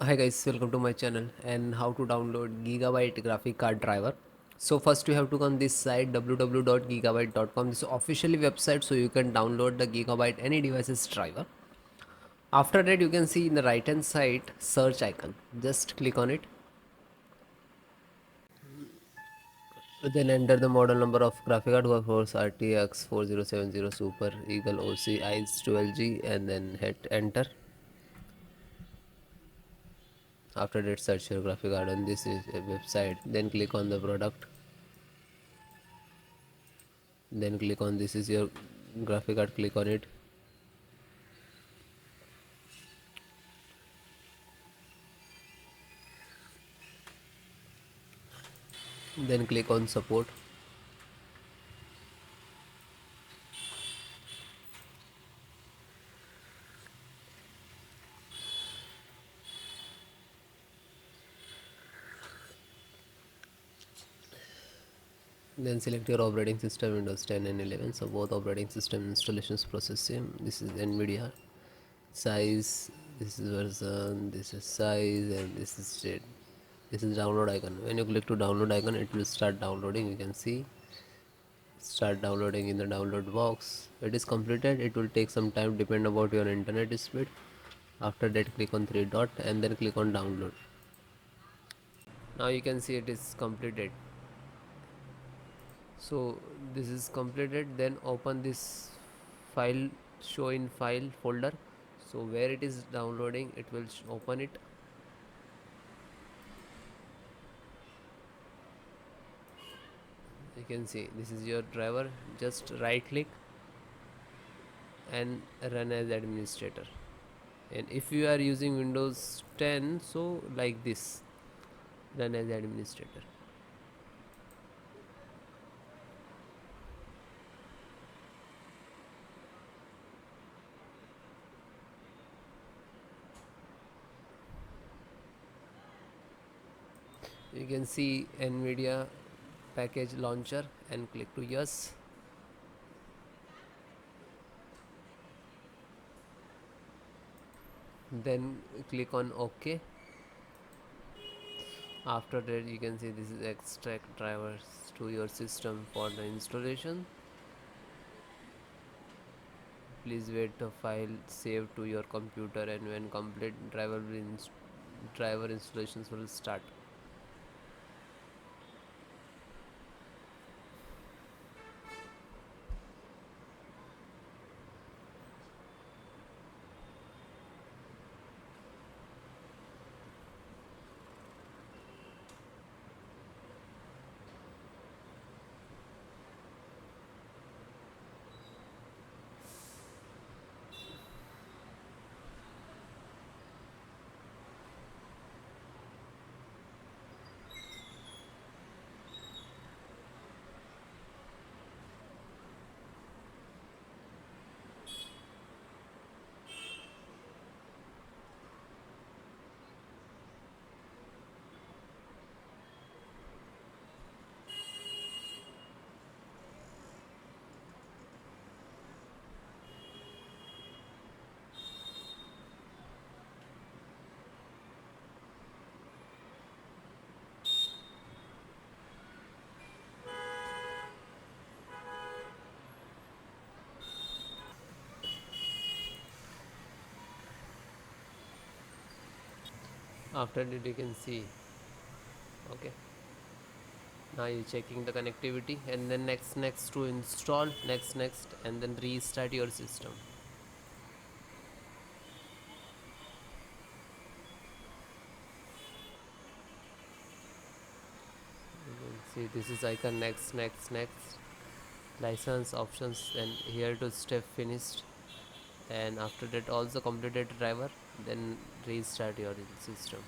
Hi guys, welcome to my channel and how to download Gigabyte graphic card driver. So first you have to go on this site www.gigabyte.com. This is officially website, so you can download the Gigabyte any devices driver. After that you can see in the right hand side search icon. Just click on it. Then enter the model number of graphic card GeForce RTX 4070 Super Eagle OC ICE 12G and then hit enter. After that search your graphic card on this is a website, then click on the product, then click on this is your graphic card, click on it, then click on support, then select your operating system Windows 10 and 11. So both operating system installations process same. This is NVIDIA size, this is version, this is size, and this is state. This is download icon. When you click to download icon, it will start downloading. You can see start downloading in the download box. It is completed. It will take some time depend about your internet speed. After that click on three dot and then click on download. Now you can see it is completed. So this is completed, then open this file, show in file folder. So where it is downloading, it will open it. You can see this is your driver. Just right click and run as administrator. And if you are using Windows 10, so like this, run as administrator. You can see NVIDIA package launcher and click to yes. Then click on OK. After that you can see this is extract drivers to your system for the installation. Please wait the file save to your computer, and when complete driver installations will start. After that you can see, okay, now you're checking the connectivity, and then next to install, next, and then restart your system. You can see this is icon next, license options, and here to step finished, and after that also completed driver, then restart your system.